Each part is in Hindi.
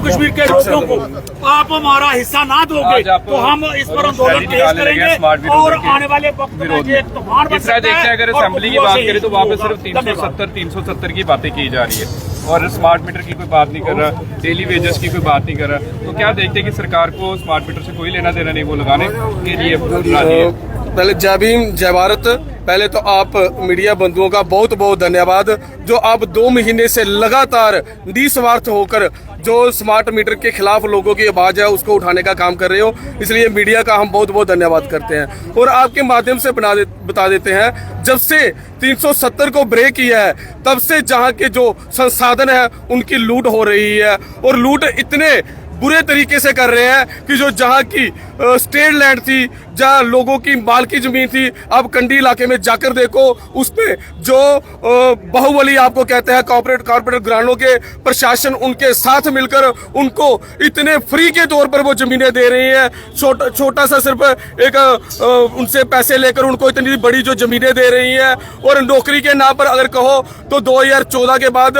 कश्मीर के लोगों को आप हमारा हिस्सा ना दोगे तो हम इस पर आंदोलन तेज करेंगे और आने वाले वक्त में ये तूफान बन सकता है। देखते हैं अगर असेंबली की बात करें तो वहाँ पे सिर्फ 370 की बातें की जा रही है और स्मार्ट मीटर की कोई बात नहीं कर रहा, डेली वेजेस की कोई बात नहीं कर रहा। तो क्या देखते हैं कि सरकार को स्मार्ट मीटर से कोई लेना देना नहीं, वो लगाने के लिए राजी है। पहले जय भीम जय भारत। पहले तो आप मीडिया बंधुओं का बहुत बहुत धन्यवाद जो आप 2 महीने से लगातार निस्वार्थ होकर जो स्मार्ट मीटर के खिलाफ लोगों की आवाज है उसको उठाने का काम कर रहे हो, इसलिए मीडिया का हम बहुत बहुत धन्यवाद करते हैं। और आपके माध्यम से बता देते हैं, जब से 370 को ब्रेक किया है तब से जहां के जो संसाधन है उनकी लूट हो रही है और लूट इतने बुरे तरीके से कर रहे हैं कि जो जहां की स्टेट लैंड थी, जहां लोगों की मालकी जमीन थी, अब कंडी इलाके में जाकर देखो उस पे जो बाहुबली आपको कहते हैं कॉर्पोरेट घरानों के प्रशासन उनके साथ मिलकर उनको इतने फ्री के तौर पर वो जमीनें दे रही हैं। छोटा सा सिर्फ एक उनसे पैसे लेकर उनको इतनी बड़ी जो जमीनें दे रही हैं। और नौकरी के नाम पर अगर कहो तो 2014 के बाद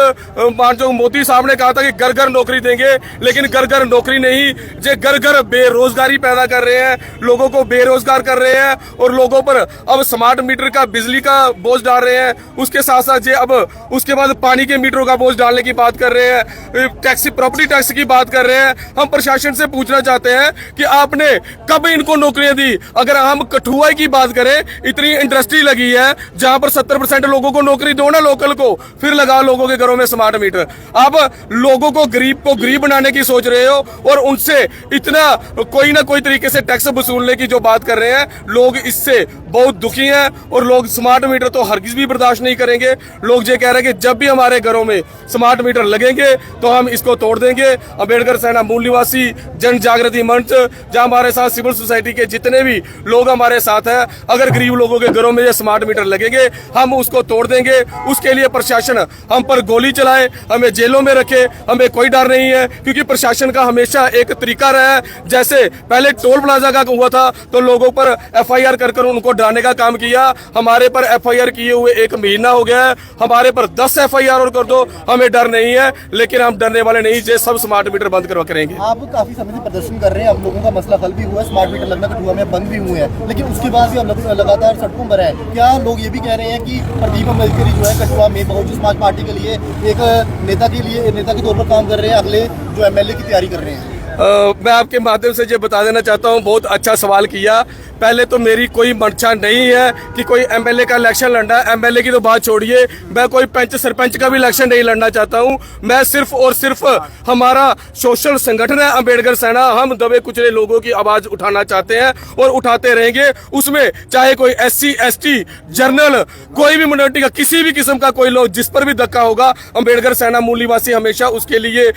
जो मोदी साहब ने कहा था कि घर घर नौकरी देंगे, लेकिन घर घर नौकरी नहीं, जे घर घर बेरोजगारी पैदा कर रहे हैं, लोगों को बेरोजगार कर रहे हैं और लोगों पर अब स्मार्ट मीटर का बिजली का बोझ डाल रहे हैं। उसके साथ साथ जे अब उसके बाद पानी के मीटरों का बोझ डालने की बात कर रहे हैं, टैक्सी प्रॉपर्टी टैक्स की बात कर रहे हैं। हम प्रशासन से पूछना चाहते हैं कि आपने कब इनको नौकरियां दी। अगर हम कठुआ की बात करें, इतनी इंडस्ट्री लगी है जहां पर 70% लोगों को नौकरी दो ना लोकल को, फिर लगाओ लोगों के घरों में स्मार्ट मीटर। आप लोगों को गरीब बनाने की सोच रहे हो और उनसे इतना कोई ना कोई तरीके से टैक्स वसूलने की जो बात कर रहे हैं। लोग इससे बहुत दुखी हैं और लोग स्मार्ट मीटर तो हरगिज भी बर्दाश्त नहीं करेंगे। लोग ये कह रहे हैं कि जब भी हमारे घरों में स्मार्ट मीटर लगेंगे तो हम इसको तोड़ देंगे। अम्बेडकर सेना मूल निवासी जन जागृति मंच, जहां हमारे साथ सिविल सोसाइटी के जितने भी लोग हमारे साथ हैं, अगर गरीब लोगों के घरों में ये स्मार्ट मीटर लगेंगे हम उसको तोड़ देंगे। उसके लिए प्रशासन हम पर गोली चलाए, हमें जेलों में रखे, हमें कोई डर नहीं है, क्योंकि प्रशासन का हमेशा एक तरीका रहा है। जैसे पहले टोल प्लाजा का हुआ था तो लोगों पर FIR कर उनको डराने का काम किया। हमारे पर FIR किए हुए 1 महीना हो गया है, हमारे पर 10 FIR और कर दो, हमें डर नहीं है। लेकिन हम डरने वाले नहीं, जे सब स्मार्ट मीटर बंद करवा करेंगे। आप काफी समय से प्रदर्शन कर रहे हैं, आप लोगों का मसला हल भी हुआ है, स्मार्ट मीटर लगना कठुआ में बंद भी हुए हैं, लेकिन उसके बाद भी हम लोग लगातार सड़कों पर है। क्या लोग ये भी कह रहे हैं कि प्रदीप अम्बेडकर जो है कठुआ में बहुजन समाज पार्टी के लिए एक नेता के तौर पर काम कर रहे हैं, अगले जो MLA की तैयारी कर रहे हैं? मैं आपके माध्यम से ये बता देना चाहता हूँ, बहुत अच्छा सवाल किया। पहले तो मेरी कोई मंशा नहीं है कि कोई MLA का इलेक्शन लड़ना है। MLA की तो बात छोड़िए, मैं कोई पंच सरपंच का भी इलेक्शन नहीं लड़ना चाहता हूं। मैं सिर्फ और सिर्फ हमारा सोशल संगठन है अम्बेडकर सेना, हम दबे कुचले लोगों की आवाज उठाना चाहते हैं और उठाते रहेंगे। उसमें चाहे कोई SC ST जर्नल, कोई भी मिनोरिटी का किसी भी किस्म का कोई लोग जिस पर भी धक्का होगा, अम्बेडकर सेना मूल निवासी हमेशा उसके लिए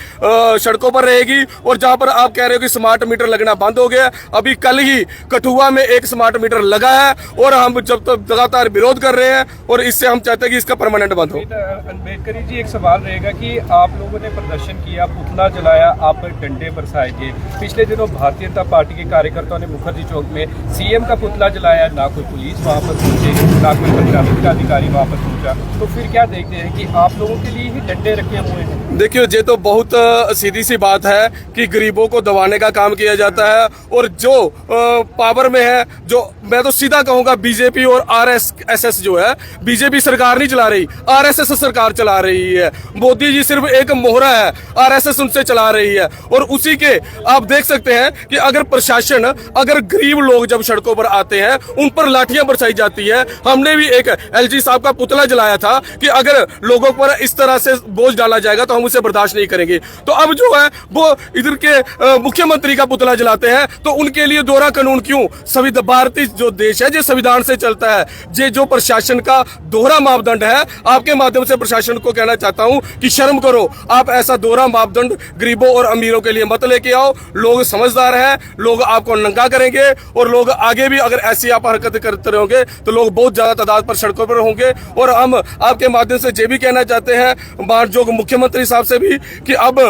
सड़कों पर रहेगी। और जहां पर आप कह रहे हो कि स्मार्ट मीटर लगना बंद हो गया, अभी कल ही कठुआ में एक स्मार्ट मीटर लगा है और हम जब तक लगातार विरोध कर रहे हैं और इससे हम चाहते हैं कि इसका परमानेंट बंद हो। अम्बेडकर जी, एक सवाल रहेगा कि आप लोगों ने प्रदर्शन किया, पुतला जलाया, आप पर डंडे बरसाए गए। पिछले दिनों भारतीय जनता पार्टी के कार्यकर्ताओं ने मुखर्जी चौक में CM का पुतला जलाया, ना कोई पुलिस वहाँ पर पहुंचे, ना कोई प्रशासन का अधिकारी वहाँ पर पहुंचा। तो फिर क्या देखते हैं कि आप लोगों के लिए ही डंडे रखे हुए हैं? देखिए, ये तो बहुत सीधी सी बात है कि गरीबों को दबाने का काम किया जाता है और जो पावर में है, जो मैं तो सीधा कहूंगा बीजेपी और RSS जो है, बीजेपी सरकार नहीं चला रही, RSS सरकार चला रही है। मोदी जी सिर्फ एक मोहरा है, RSS उनसे चला रही है। और उसी के आप देख सकते हैं कि अगर प्रशासन, अगर गरीब लोग जब सड़कों पर आते हैं उन पर लाठियां बरसाई जाती है। हमने भी एक LG साहब का पुतला जलाया था कि अगर लोगों पर इस तरह से बोझ डाला जाएगा तो हम उसे बर्दाश्त नहीं करेंगे। तो अब जो है वो इधर के मुख्यमंत्री का पुतला जलाते हैं, तो उनके लिए दोहरा कानून क्यों? भारतीय जो देश है जो संविधान से चलता है, ये जो प्रशासन का दोहरा मापदंड है, आपके माध्यम से प्रशासन को कहना चाहता हूं कि शर्म करो। आप ऐसा दोहरा मापदंड गरीबों और अमीरों के लिए मत लेके आओ। लोग समझदार हैं, लोग आपको नंगा करेंगे और लोग आगे भी अगर ऐसी आप हरकत करते रहोगे तो लोग बहुत ज्यादा तादाद पर सड़कों पर होंगे। और हम आपके माध्यम से ये भी कहना चाहते हैं माननीय मुख्यमंत्री साहब से भी कि अब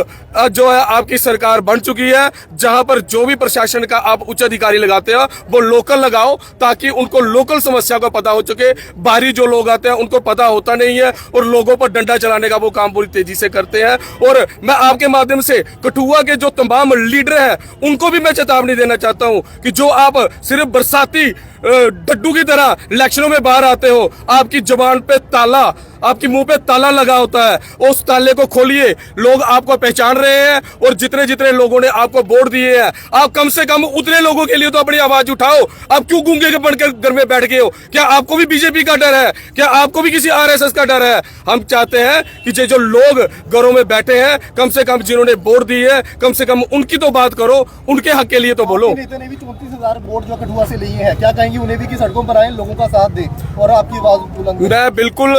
जो है आपकी सरकार बन चुकी है, जहां पर जो भी प्रशासन का आप उच्च अधिकारी लगाते हैं वो लोकल लगाओ, ताकि उनको लोकल समस्या का पता हो चुके। बाहरी जो लोग आते हैं उनको पता होता नहीं है और लोगों पर डंडा चलाने का वो काम पूरी तेजी से करते हैं। और मैं आपके माध्यम से कठुआ के जो तमाम लीडर हैं उनको भी मैं चेतावनी देना चाहता हूं कि जो आप सिर्फ बरसाती डड्डू की तरह इलेक्शनों में बाहर आते हो, आपकी जुबान पे ताला, आपकी मुंह पे ताला लगा होता है, उस ताले को खोलिए। लोग आपको पहचान रहे हैं और जितने जितने लोगों ने आपको वोट दिए हैं, आप कम से कम उतने लोगों के लिए तो अपनी आवाज उठाओ। आप क्यों गूंगे के बनकर घर में बैठ गए हो? क्या आपको भी बीजेपी का डर है? क्या आपको भी किसी आरएसएस का डर है? हम चाहते हैं कि जो लोग घरों में बैठे हैं, कम से कम जिन्होंने वोट दी है, कम से कम उनकी तो बात करो, उनके हक के लिए तो बोलो। नेता ने भी 34,000 वोट जो कठुआ से लिए हैं, क्या कहेंगे उन्हें भी कि सड़कों पर आए, लोगों का साथ दे और आपकी आवाज बुलंद? मैं बिल्कुल,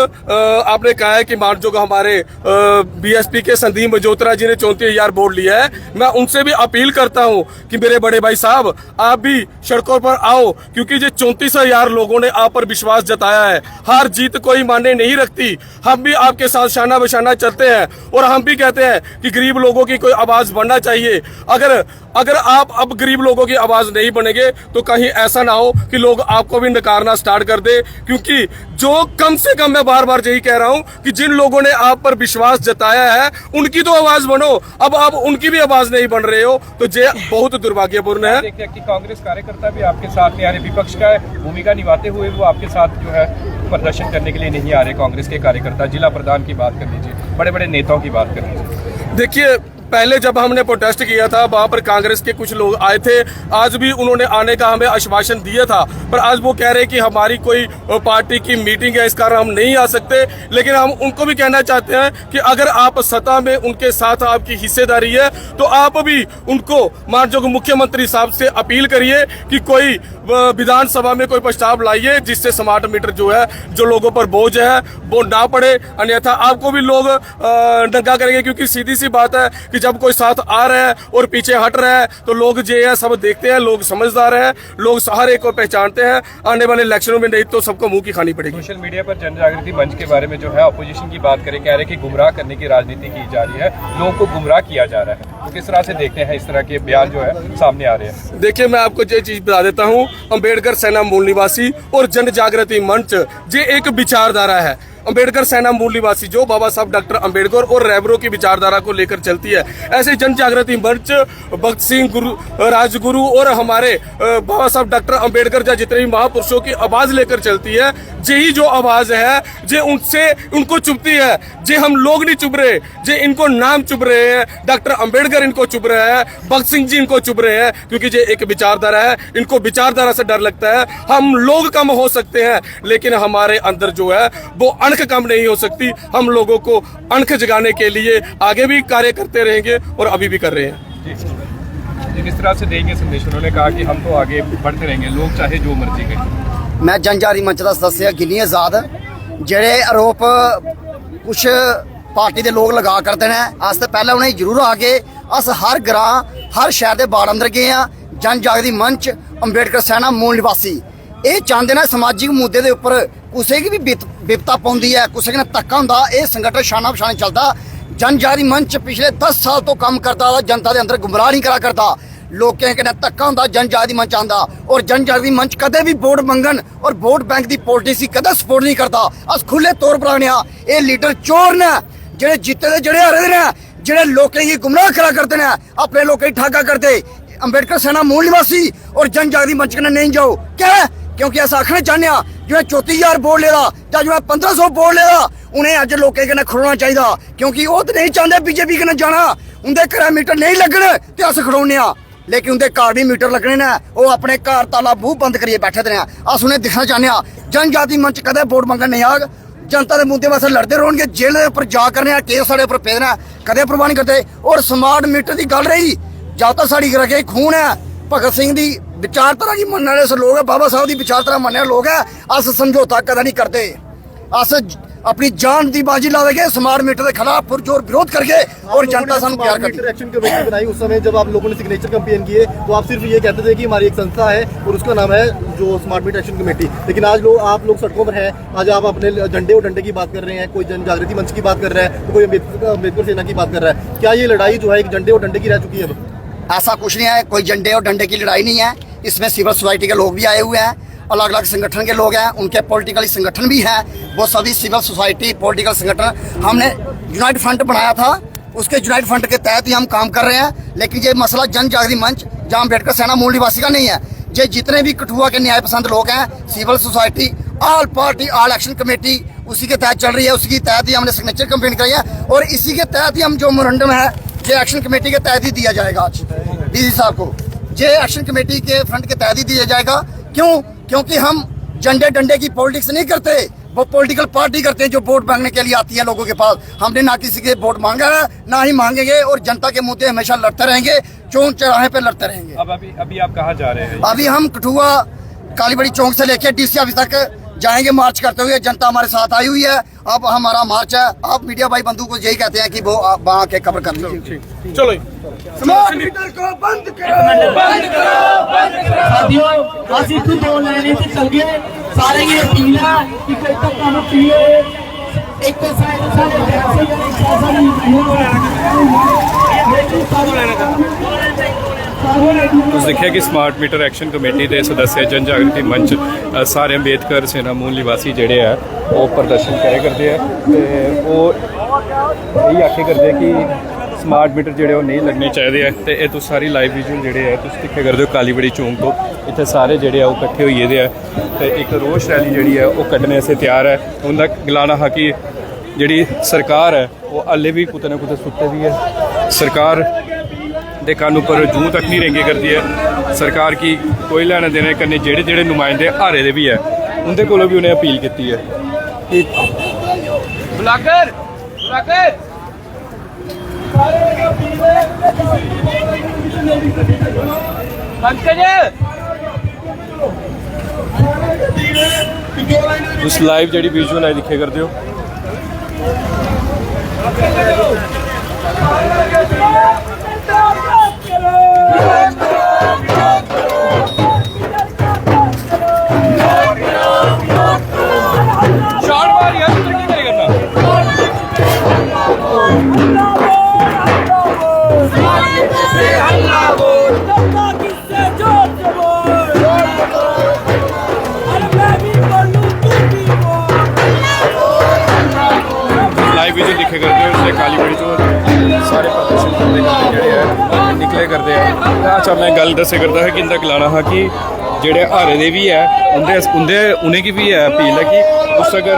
आपने कहा है कि मान जो हमारे बीएसपी के संदीप मजोत्रा जी ने 34,000 वोट लिया है, मैं उनसे भी अपील करता हूं कि मेरे बड़े भाई साहब आप भी सड़कों पर आओ, क्योंकि ये 34,000 लोगों ने आप पर विश्वास जताया है। हार जीत कोई मायने नहीं रखती, हम भी आपके साथ शाना बशाना चलते हैं और हम भी कहते हैं कि गरीब लोगों की कोई आवाज बनना चाहिए। अगर आप अब गरीब लोगों की आवाज नहीं बनेंगे तो कहीं ऐसा ना हो कि लोग आपको भी नकारना स्टार्ट कर दे, क्योंकि जो कम से कम मैं बार बार यही कह रहा हूं कि जिन लोगों ने आप पर विश्वास जताया है उनकी तो आवाज बनो। अब आप उनकी भी आवाज नहीं बन रहे हो तो ये बहुत दुर्भाग्यपूर्ण है। देखिए कि कांग्रेस कार्यकर्ता भी आपके साथ नहीं आ रहे, विपक्ष का भूमिका निभाते हुए वो आपके साथ जो है प्रदर्शन करने के लिए नहीं आ रहे। कांग्रेस के कार्यकर्ता, जिला प्रधान की बात कर लीजिए, बड़े बड़े नेताओं की बात कर लीजिए। देखिए, पहले जब हमने प्रोटेस्ट किया था वहां पर कांग्रेस के कुछ लोग आए थे, आज भी उन्होंने आने का हमें आश्वासन दिया था, पर आज वो कह रहे हैं कि हमारी कोई पार्टी की मीटिंग है, इस कारण हम नहीं आ सकते। लेकिन हम उनको भी कहना चाहते हैं कि अगर आप सत्ता में उनके साथ आपकी हिस्सेदारी है तो आप भी उनको माननीय मुख्यमंत्री साहब से अपील करिए कि कोई विधानसभा में कोई प्रस्ताव लाइए जिससे स्मार्ट मीटर जो है, जो लोगों पर बोझ है वो ना पड़े, अन्यथा आपको भी लोग दंगा करेंगे। क्योंकि सीधी सी बात है कि जब कोई साथ आ रहा है और पीछे हट रहा है तो लोग जो है सब देखते हैं, लोग समझदार हैं, लोग सहारे को पहचानते हैं। आने वाले इलेक्शनों में नहीं तो सबको मुंह की खानी पड़ेगी। सोशल मीडिया पर जन जागृति मंच के बारे में जो है अपोजिशन की बात करें, कह रहे कि गुमराह करने की राजनीति की जा रही है, लोगों को गुमराह किया जा रहा है। तो किस तरह से देखते हैं इस तरह के बयान जो है सामने आ रहे हैं? देखिए, मैं आपको ये चीज बता देता हूँ, अम्बेडकर सेना मूल निवासी और जन जागृति मंच ये एक विचारधारा है। अम्बेडकर सेना मूल निवासी जो बाबा साहब डॉक्टर अम्बेडकर और रैबरों की विचारधारा को लेकर चलती है, ऐसे जन जागृति मंच भगत सिंह राजगुरु और हमारे बाबा साहब डॉक्टर अम्बेडकर जैसे जितने भी महापुरुषों की आवाज लेकर चलती है, यही जो आवाज है जे उनसे उनको चुभती है, जे हम लोग नहीं चुभ रहे, जे इनको नाम चुभ रहे हैं, डॉक्टर अम्बेडकर इनको चुभ रहे हैं, भगत सिंह जी इनको चुभ रहे हैं, क्योंकि ये एक विचारधारा है। इनको विचारधारा से डर लगता है। हम लोग कम हो सकते हैं लेकिन हमारे अंदर जो है वो अणख कम नहीं हो सकती। हम लोगों को अणख जगाने के लिए आगे भी कार्य करते रहेंगे और अभी भी कर रहे हैं। जी, किस तरह से देंगे संदेश? उन्होंने कहा कि हम तो आगे बढ़ते रहेंगे, लोग चाहे जो मर्जी करें। मैं जनजागृति मंच का सदस्य गिनी आजाद, जेड़े आरोप कुछ पार्टी के लोग लगा करते हैं, अस तो पहले उन्हें जरूर आ गए। अस हर ग्रां हर शहर के बाड़ अंदर गए हैं। जन जागृति मंच अंबेडकर सेना मूल निवासी ये चाहते हैं समाजिक मुद्दे के उपर किसी की भी विपता पाँदी है, किसी ने धक्का होंदा, ये संगठन शाना बशाना चलता। जन जागृति मंच पिछले 10 साल तो काम करता, जनता के अंदर गुमराह नहीं करा करता, लोगों के धक्का होंदा, जन जागृति मंच आंदा। और जन जागृति मंच कदे भी वोट मंगन और वोट बैंक की पॉलिटिक्स की कदे सपोर्ट नहीं करता। अस खुले तौर पर आने, ये लीडर चोर ने, जेडे जीते दे जेडे हारे ने, जेडे लोगों की गुमराह करा करते हैं, अपने लोगों की ठाका करते। अंबेडकर सेना मूल निवासी और जन जागृति मंच कने नहीं जाओ, क्या? क्योंकि अस आखना चाहते हैं जो 34,000 वोट लेदा या जो 1500 वोट लेदा, उन्हें अज लोगों कन्नै खड़ोना चाहिए, क्योंकि वो तो नहीं चाहते बीजेपी कन्नै जाना। उनके घर मीटर नहीं लगने तो अस खड़ोने, लेकिन उनके घर भी मीटर लगने ने, वो अपने घर ताला बूह बंद करिए बैठे दे। अस उन्हें दिखना चाहते हैं जन जागृति मंच कदे वोट मंगन नहीं आग, जनता के मुद्दे वास्ते लड़ते रहोगे, जेल के उपर जा करने केस साढ़े उपर पेदना कदे परवाह नहीं करते। और स्मार्ट मीटर की गल रही, जब तक साड़ी रखे खून है, भगत सिंह की विचारधारा की मनने वाले लोग है, बाबा साहब की विचारधारा मनने वाले लोग है, अस समझौता कदा नहीं करते। अस अपनी जान की बाजी ला देंगे स्मार्ट मीटर के खिलाफ पुरजोर विरोध करके, और जनता सानू प्यार करती है। एक्शन कमेटी बनाई उस समय जब आप लोगों ने सिग्नेचर कैंपेन किए तो आप सिर्फ ये कहते थे कि हमारी एक संस्था है और उसका नाम है जो स्मार्ट मीटर एक्शन कमेटी, लेकिन आज आप लोग सड़कों पर हैं। आज आप अपने झंडे और डंडे की बात कर रहे हैं, कोई जन जागृति मंच की बात कर रहा है, तो कोई अम्बेडकर सेना की बात कर रहा है। क्या ये लड़ाई जो है एक झंडे और डंडे की रह चुकी है? ऐसा कुछ नहीं है, कोई झंडे और डंडे की लड़ाई नहीं है। इसमें सिविल सोसाइटी के लोग भी आए हुए हैं, अलग अलग संगठन के लोग हैं, उनके पॉलिटिकल संगठन भी हैं। वो सभी सिविल सोसाइटी पॉलिटिकल संगठन, हमने यूनाइट फ्रंट बनाया था, उसके यूनाइट फ्रंट के तहत ही हम काम कर रहे हैं। लेकिन ये मसला जन जागृति मंच जहाँ अम्बेडकर सेना मूल निवासी का नहीं है। ये जितने भी कठुआ के न्याय पसंद लोग हैं, civil society, all party, all action committee उसी के तहत चल रही है, उसी के तहत ही हमने सिग्नेचर कंप्लेंट कराई है और इसी के तहत ही हम जो मेमोरेंडम है ये एक्शन कमेटी के तहत ही दिया जाएगा आज डीसी साहब को। ये एक्शन कमेटी के फ्रंट के तहत ही दिया जाएगा। क्यों? क्योंकि हम झंडे डंडे की पॉलिटिक्स नहीं करते, वो पॉलिटिकल पार्टी करते हैं जो वोट मांगने के लिए आती है लोगों के पास। हमने ना किसी के वोट मांगा है, ना ही मांगेंगे और जनता के मुद्दे हमेशा लड़ते रहेंगे, चौक चौराहे पे लड़ते रहेंगे। अब अभी आप कहाँ जा रहे हैं? अभी हम कठुआ कालीबड़ी चौक से लेके डीसी ऑफिस तक जाएंगे मार्च करते हुए। जनता हमारे साथ आई हुई है, अब हमारा मार्च है। आप मीडिया भाई बंधु को यही कहते हैं कि वो वहाँ के कवर कर लीजिए। चलो स्मार्ट मीटर को बंद करो, बंद करो, बंद करो। साथियों ਅਸੀਂ ਇੱਥੇ ਦੋ ਲਾਈਨਾਂ ਤੇ ਚੱਲ ਗਏ ਸਾਰੇ ਇਹ ਅਪੀਲ ਹੈ ਕਿ ਕੋਈ ਤੱਕ ਕੰਮ ਪੀਓ ਇੱਕ ਸਾਈਡ ਸਾਡੇ ਜੈਸੇ ਤੁਸੀਂ ਦੇਖਿਆ ਕਿ ਸਮਾਰਟ ਮੀਟਰ ਐਕਸ਼ਨ ਕਮੇਟੀ ਦੇ ਸਦੱਸਿਆ ਜਨ ਜਾਗਰਤੀ ਮੰਚ ਸਾਰੇ ਅੰਬੇਦਕਰ ਸੈਨਾ ਮੂਲ ਨਿਵਾਸੀ ਜਿਹੜੇ ਆ ਉਹ ਪ੍ਰਦਰਸ਼ਨ ਕਰੇ ਕਰਦੇ ਆ ਤੇ ਉਹ ਇਹ ਆਖੇ ਕਰਦੇ ਕਿ ਸਮਾਰਟ ਮੀਟਰ ਜਿਹੜੇ ਉਹ ਨਹੀਂ ਲੱਗਣੇ ਚਾਹੀਦੇ ਆ ਤੇ ਇਹ ਤੁਸੀਂ ਸਾਰੀ ਲਾਈਵ ਵਿਜ਼ੂਅਲ ਜਿਹੜੇ ਆ ਤੁਸੀਂ ਦੇਖਿਆ ਕਰਦੇ ਹੋ ਕਾਲੀਬੜੀ ਚੌਂਕ ਤੋਂ ਇੱਥੇ ਸਾਰੇ ਜਿਹੜੇ ਆ ਉਹ ਇਕੱਠੇ ਹੋਈਏ ਦੇ ਆ ਤੇ ਇੱਕ ਰੋਸ਼ ਰੈਲੀ ਜਿਹੜੀ ਆ ਉਹ ਕੱਢਣੇ ਸੇ ਤਿਆਰ ਹੈ। ਉਹਦਾ ਗਲਾਣਾ ਹੈ ਕਿ ਜਿਹੜੀ ਸਰਕਾਰ ਹੈ ਉਹ ਹਾਲੇ ਵੀ ਕੁਤੇ ਨਾ ਕੁਤੇ ਸੁੱਤੇ ਵੀ ਹੈ। ਸਰਕਾਰ ਦੇ ਕੰਨ ਉੱਪਰ ਜੂੰ ਤੱਕ ਨਹੀਂ ਰੇਂਗੇ ਕਰਦੀ ਹੈ। ਸਰਕਾਰ ਕੀ ਕੋਈ ਲੈਣਾ ਦੇਣਾ ਕਰਨੇ ਜਿਹੜੇ ਨੁਮਾਇੰਦੇ ਹਾਰੇ ਦੇ ਵੀ ਹੈ ਉਹਦੇ ਕੋਲੋਂ ਵੀ ਉਹਨੇ ਅਪੀਲ ਕੀਤੀ ਹੈ ਕਿ ਬਲਾਗਰ ਉਸ ਲਾਈਵ ਜਿਹੜੀ ਵਿਜ਼ੂਅਲ ਹੈ ਦਿਖੇ ਕਰਦੇ ਹੋ। लाइव वीडियो दिखे करते हैं उससे कालीबड़ी चो सारे प्रदर्शन करते ਜਿਹੜੇ ਆ ਨਿਕਲੇ ਕਰਦੇ ਆ। ਅੱਛਾ मैं गल दसे करता है कि इंदा गलाना है कि ਜਿਹੜੇ ਹਾਰੇ ਦੇ ਵੀ ਹੈ ਉਹਨੇ की भी है अपील है कि उस अगर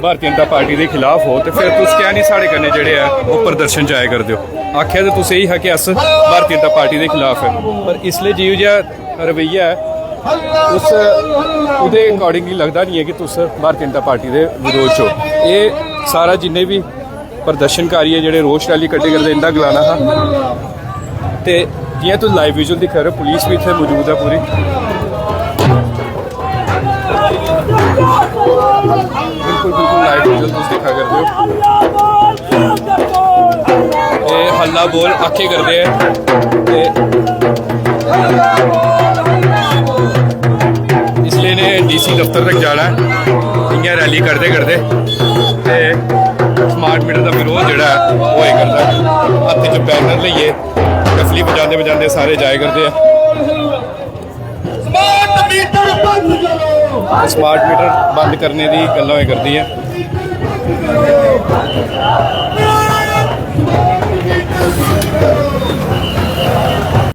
भारतीय जनता पार्टी के खिलाफ हो तो फिर तुस क्या नहीं साढ़े कन्नै जेह्ड़े है वो प्रदर्शन जाया करदे हो। आखेआ तो तुस यही है कि अस भारतीय जनता पार्टी के खिलाफ है पर इसलिए जिहो जिहा रवैया है उस ਉਹਦੇ अकॉर्डिंगली लगता नहीं है कि तुस भारतीय जनता पार्टी के विरोध चो। ये सारा जिन्ने भी प्रदर्शनकारी है जेह्ड़े रोष रैली कट्ठे करदे इंदा गलाना हा ते जियां तुस लाइव विजुअल दिखा रहे हो पुलिस भी इत्थे मौजूद है पूरी। बिल्कुल लाइव विजुअल तुस दिखा करदे हो। ये हल्ला बोल आखे करदे हैं ते इसलिए ने डीसी दफ्तर तक जाना है। इ'यां रैली करते करते ते स्मार्ट मीटर का विरोध जोड़ा है वो ये करता है। हत्थ च बैनर लेइए डफली बजाते बजाते सारे जाए करते हैं। स्मार्ट मीटर बंद करने की गल्लां होए करदी है।